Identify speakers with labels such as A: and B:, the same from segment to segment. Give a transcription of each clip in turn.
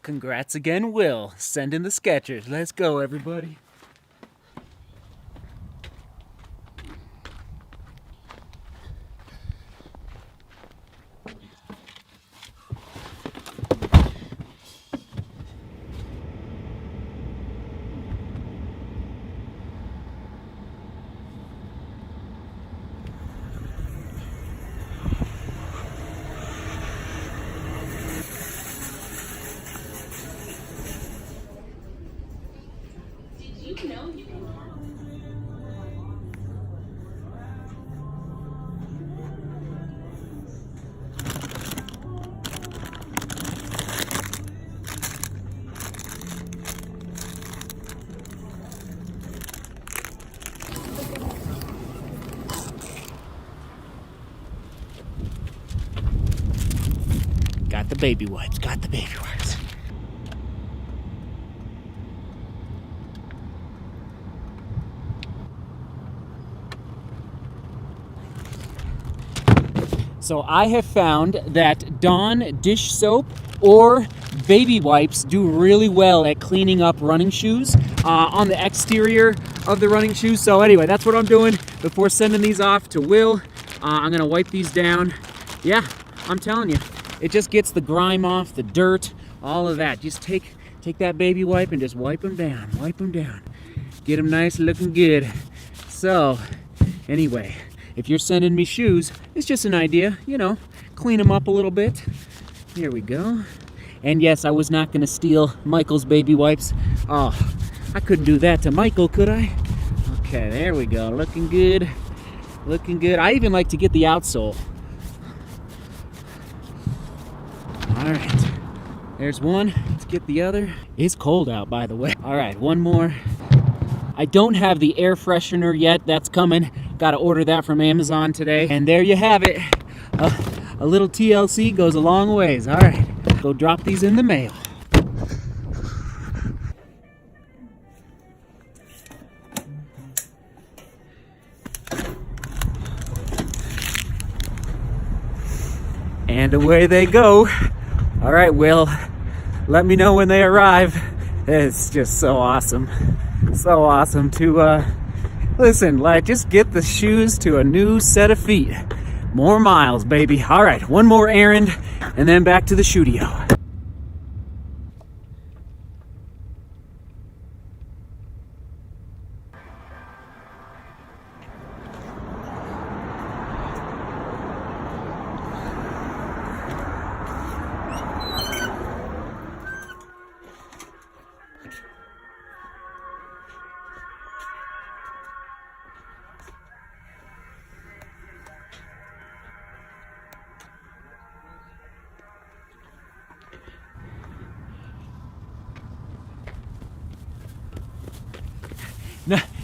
A: Congrats again, Will. Send in the Skechers. Let's go, everybody. Got the baby wipes, got the baby wipes. So I have found that Dawn dish soap or baby wipes do really well at cleaning up running shoes on the exterior of the running shoes. So anyway, that's what I'm doing before sending these off to Will. I'm gonna wipe these down. Yeah, I'm telling you, it just gets the grime off, the dirt, all of that. Just take that baby wipe and just wipe them down, Get them nice looking good. So anyway, if you're sending me shoes, it's just an idea, you know, clean them up a little bit. Here we go. And yes, I was not gonna steal Michael's baby wipes. Oh, I couldn't do that to Michael, could I? Okay, there we go, looking good. Looking good. I even like to get the outsole. All right, there's one. Let's get the other. It's cold out, by the way. All right, one more. I don't have the air freshener yet. That's coming. Got to order that from Amazon today. And there you have it. A little TLC goes a long ways. All right, go drop these in the mail. And away they go. All right, Will, let me know when they arrive. It's just so awesome. So awesome to, listen, like, just get the shoes to a new set of feet. More miles, baby. All right, one more errand, and then back to the studio.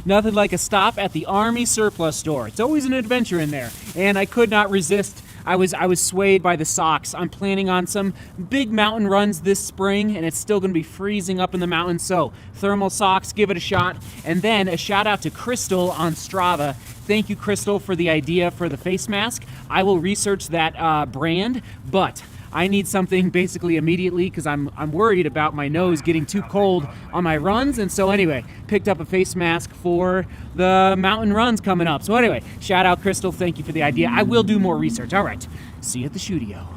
A: Nothing like a stop at the Army surplus store. It's always an adventure in there, and I could not resist. I was swayed by the socks. I'm planning on some big mountain runs this spring, and it's still going to be freezing up in the mountains, so thermal socks, give it a shot. And then a shout out to Crystal on Strava. Thank you, Crystal, for the idea for the face mask. I will research that brand, but I need something basically immediately because I'm worried about my nose getting too cold on my runs. And so anyway, picked up a face mask for the mountain runs coming up. So anyway, shout out Crystal, thank you for the idea. I will do more research. All right, see you at the studio.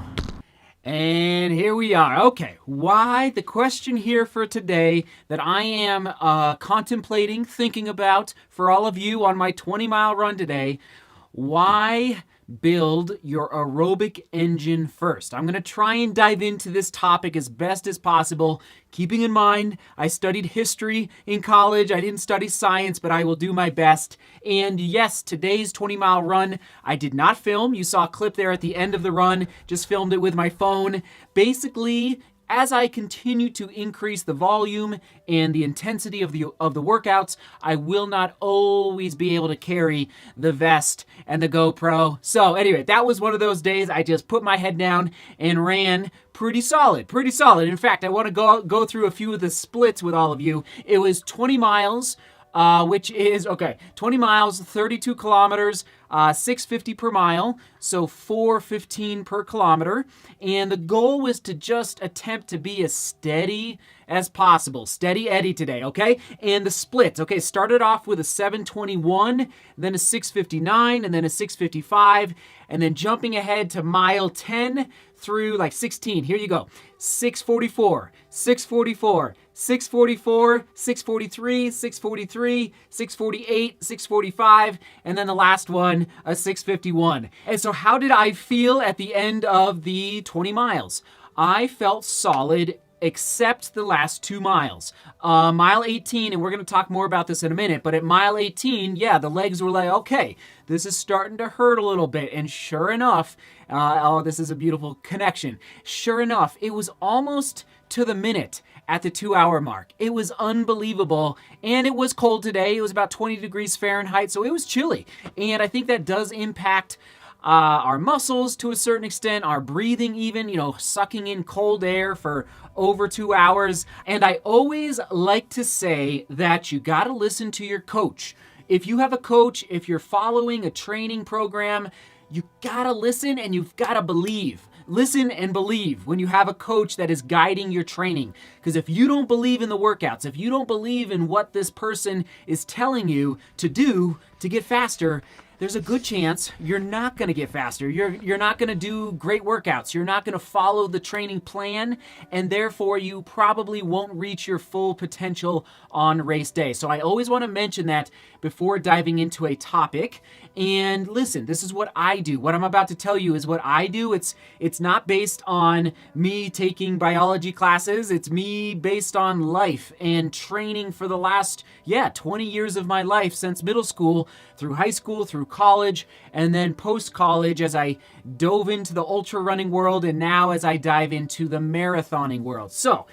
A: And here we are. Okay, why? The question here for today that I am contemplating, thinking about for all of you on my 20-mile run today, why build your aerobic engine first? I'm going to try and dive into this topic as best as possible, keeping in mind I studied history in college. I didn't study science, but I will do my best. And yes, today's 20-mile run, I did not film. You saw a clip there at the end of the run, just filmed it with my phone. Basically, as I continue to increase the volume and the intensity of the workouts, I will not always be able to carry the vest and the GoPro. So anyway, that was one of those days I just put my head down and ran pretty solid. In fact, I want to go through a few of the splits with all of you. It was 20 miles which is, okay, 20 miles, 32 kilometers, 650 per mile, so 415 per kilometer. And the goal was to just attempt to be as steady as possible. Steady Eddie today, okay? And the splits, okay, started off with a 721, then a 659, and then a 655, and then jumping ahead to mile 10 through like 16. Here you go. 644, 644, 644, 643, 643, 648, 645, and then the last one, a 651. And so how did I feel at the end of the 20 miles? I felt solid except the last 2 miles. Mile 18, and we're going to talk more about this in a minute, but at mile 18, yeah, the legs were like, okay, this is starting to hurt a little bit. And sure enough, oh, this is a beautiful connection. Sure enough, it was almost to the minute at the 2-hour mark. It was unbelievable. And it was cold today. It was about 20 degrees Fahrenheit, so it was chilly. And I think that does impact our muscles to a certain extent, our breathing even, sucking in cold air for over 2 hours. And I always like to say that you got to listen to your coach. If you have a coach, if you're following a training program, you got to listen and you've got to believe. Listen and believe when you have a coach that is guiding your training. Because if you don't believe in the workouts, if you don't believe in what this person is telling you to do to get faster, there's a good chance you're not going to get faster. You're not going to do great workouts. You're not going to follow the training plan, and therefore you probably won't reach your full potential on race day. So I always want to mention that before diving into a topic. And listen, this is what I do. What I'm about to tell you is what I do. It's not based on me taking biology classes. It's me based on life and training for the last, 20 years of my life, since middle school, through high school, through college, and then post-college as I dove into the ultra running world, and now as I dive into the marathoning world. So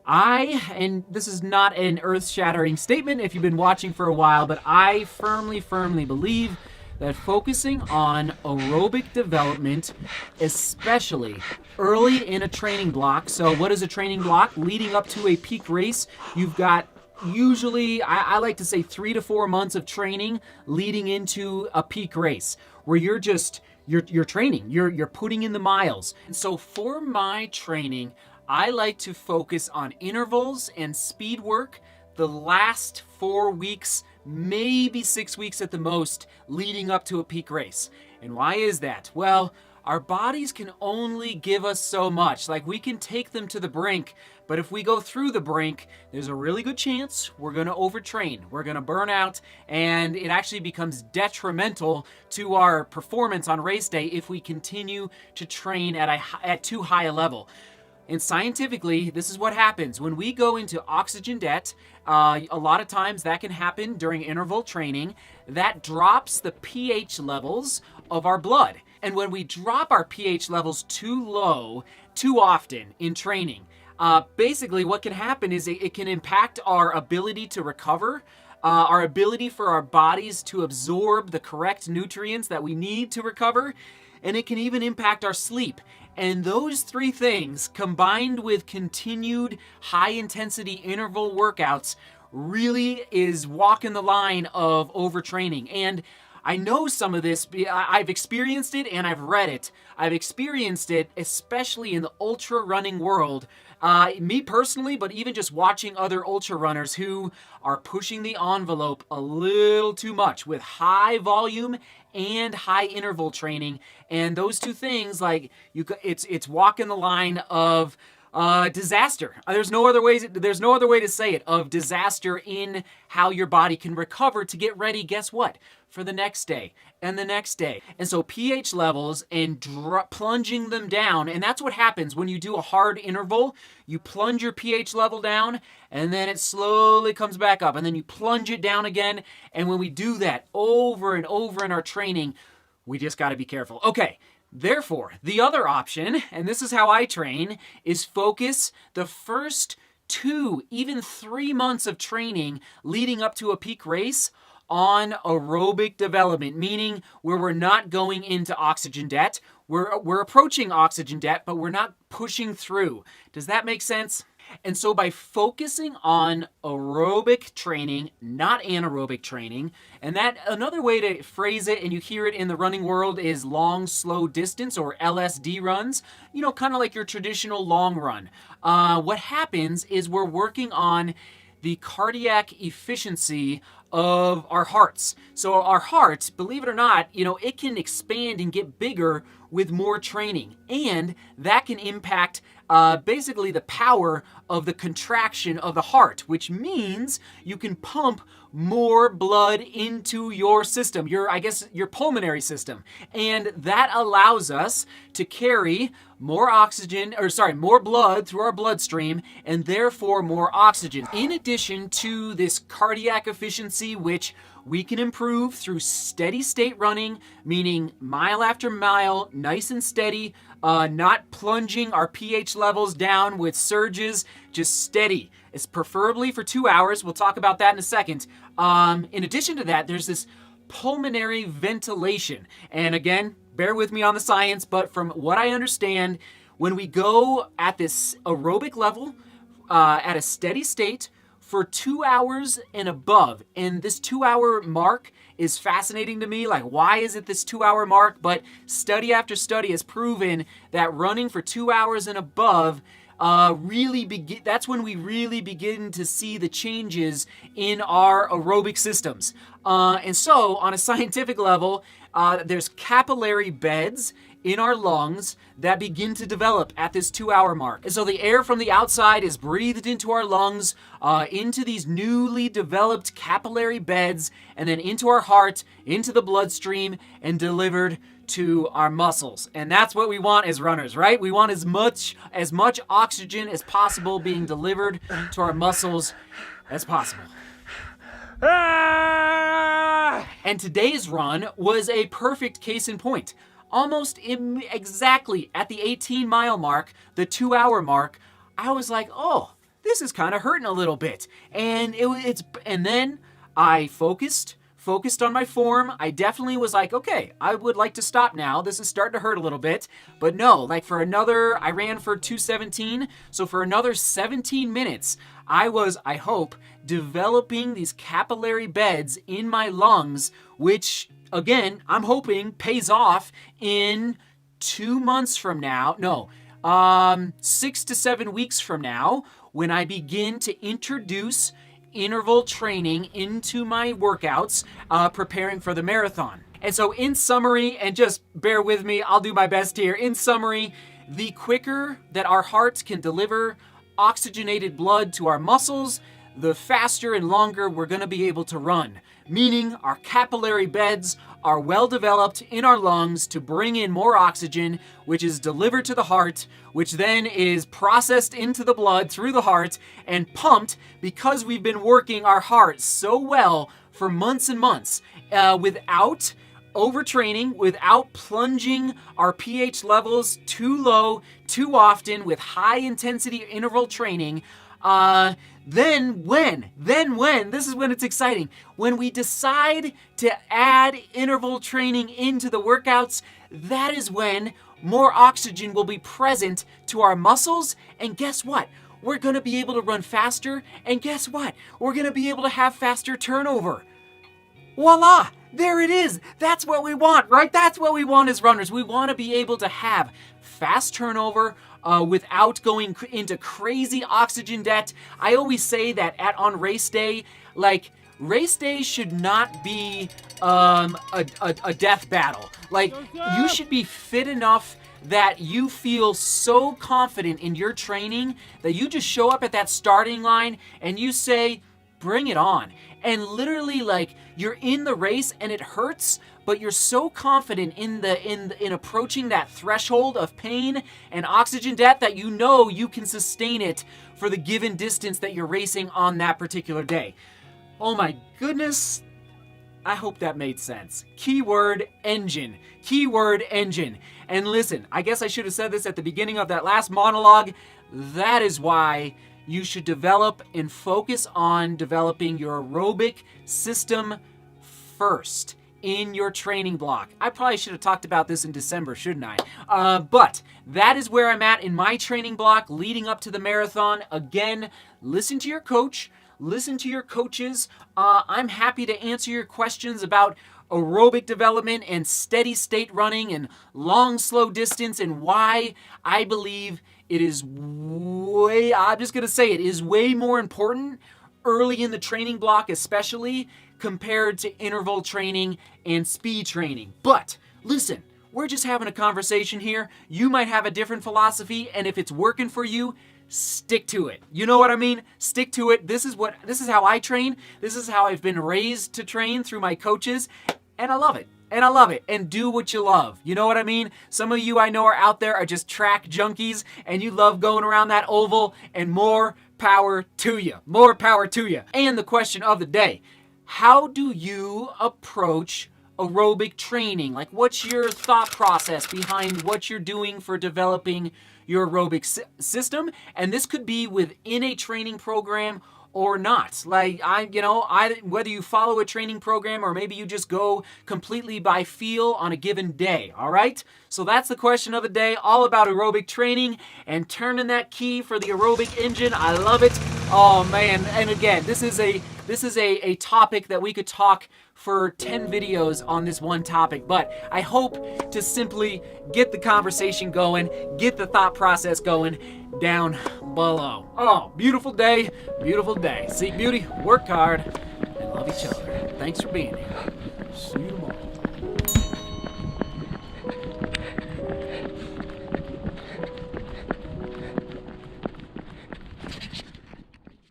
A: and this is not an earth-shattering statement if you've been watching for a while, but I firmly believe that focusing on aerobic development, especially early in a training block. So what is a training block? Leading up to a peak race, you've got usually, I like to say 3 to 4 months of training leading into a peak race where you're training, you're putting in the miles. And so for my training, I like to focus on intervals and speed work the last 4 weeks, maybe 6 weeks at the most, leading up to a peak race. And why is that? Well, our bodies can only give us so much. Like, we can take them to the brink, but if we go through the brink, there's a really good chance we're going to overtrain. We're going to burn out, and it actually becomes detrimental to our performance on race day if we continue to train at too high a level. And scientifically, this is what happens. When we go into oxygen debt, a lot of times that can happen during interval training. That drops the pH levels of our blood. And when we drop our pH levels too low, too often in training, basically what can happen is it can impact our ability to recover, our ability for our bodies to absorb the correct nutrients that we need to recover, and it can even impact our sleep. And those 3 things, combined with continued high-intensity interval workouts, really is walking the line of overtraining. And I know some of this, I've experienced it and I've read it. I've experienced it, especially in the ultra running world. Me personally, but even just watching other ultra runners who are pushing the envelope a little too much with high volume and high interval training. And those 2 things, like, it's walking the line of disaster. There's no other way to say it, of disaster in how your body can recover to get ready, guess what? For the next day and the next day. And so pH levels and plunging them down, and that's what happens when you do a hard interval. You plunge your pH level down, and then it slowly comes back up, and then you plunge it down again. And when we do that over and over in our training, we just got to be careful. Okay. Therefore, the other option, and this is how I train, is focus the first 2, even 3 months of training leading up to a peak race on aerobic development, meaning where we're not going into oxygen debt. We're approaching oxygen debt, but we're not pushing through. Does that make sense? And so by focusing on aerobic training, not anaerobic training, and that another way to phrase it, and you hear it in the running world, is long, slow distance, or LSD runs, kind of like your traditional long run. What happens is we're working on the cardiac efficiency of our hearts. So our heart, believe it or not, it can expand and get bigger with more training. And that can impact basically the power of the contraction of the heart, which means you can pump more blood into your system, your pulmonary system. And that allows us to carry more more blood through our bloodstream, and therefore more oxygen. In addition to this cardiac efficiency, which we can improve through steady state running, meaning mile after mile, nice and steady, not plunging our pH levels down with surges, just steady. It's preferably for 2 hours. We'll talk about that in a second. In addition to that, there's this pulmonary ventilation. And again, bear with me on the science, but from what I understand, when we go at this aerobic level, at a steady state, for 2 hours and above, and this 2 hour mark is fascinating to me. Like, why is it this 2 hour mark? But study after study has proven that running for 2 hours and above that's when we really begin to see the changes in our aerobic systems. And so on a scientific level, there's capillary beds in our lungs that begin to develop at this 2 hour mark. And so the air from the outside is breathed into our lungs, into these newly developed capillary beds, and then into our heart, into the bloodstream, and delivered to our muscles. And that's what we want as runners, right? We want as much oxygen as possible being delivered to our muscles as possible. And today's run was a perfect case in point. Almost exactly at the 18-mile mark, the 2 hour mark, I was like, oh, this is kind of hurting a little bit. And and then I focused on my form. I definitely was like, okay, I would like to stop now. This is starting to hurt a little bit. But no, I ran for 2:17. So for another 17 minutes, I hope, developing these capillary beds in my lungs, which, again, I'm hoping pays off in 2 months from now. No, 6 to 7 weeks from now, when I begin to introduce interval training into my workouts, preparing for the marathon. And so in summary, and just bear with me, I'll do my best here. In summary, the quicker that our hearts can deliver oxygenated blood to our muscles, the faster and longer we're going to be able to run. Meaning our capillary beds are well developed in our lungs to bring in more oxygen, which is delivered to the heart, which then is processed into the blood through the heart and pumped, because we've been working our heart so well for months and months, without overtraining, without plunging our pH levels too low too often with high intensity interval training. Then when, this is when it's exciting, when we decide to add interval training into the workouts, that is when more oxygen will be present to our muscles, and guess what? We're going to be able to run faster, and guess what? We're going to be able to have faster turnover. Voila! There it is! That's what we want, right? That's what we want as runners. We want to be able to have fast turnover, without going into crazy oxygen debt. I always say that on race day, race day should not be a death battle. You should be fit enough that you feel so confident in your training that you just show up at that starting line and you say, bring it on. And literally, you're in the race and it hurts, but you're so confident in approaching that threshold of pain and oxygen debt that you know you can sustain it for the given distance that you're racing on that particular day. Oh my goodness. I hope that made sense. Keyword engine. Keyword engine. And listen, I guess I should have said this at the beginning of that last monologue. That is why you should develop and focus on developing your aerobic system first. in your training block. I probably should have talked about this in December, shouldn't I? But that is where I'm at in my training block leading up to the marathon. Again, listen to your coach, listen to your coaches. I'm happy to answer your questions about aerobic development and steady state running and long, slow distance, and why I believe it is I'm just going to say it is way more important early in the training block, especially compared to interval training and speed training. But listen, we're just having a conversation here. You might have a different philosophy, and if it's working for you, stick to it. You know what I mean? Stick to it. This is how I train. This is how I've been raised to train through my coaches, and I love it. And I love it. And do what you love. You know what I mean? Some of you I know are out there are just track junkies, and you love going around that oval, and more power to you. More power to you. And the question of the day, how do you approach aerobic training? Like, what's your thought process behind what you're doing for developing your aerobic system? And this could be within a training program or not. Like, whether you follow a training program or maybe you just go completely by feel on a given day, all right? So that's the question of the day, all about aerobic training and turning that key for the aerobic engine. I love it. Oh man, and again, this is a topic that we could talk for 10 videos on this one topic, but I hope to simply get the conversation going, get the thought process going down below. Oh, beautiful day, beautiful day. Seek beauty, work hard, and love each other. Thanks for being here. See you tomorrow.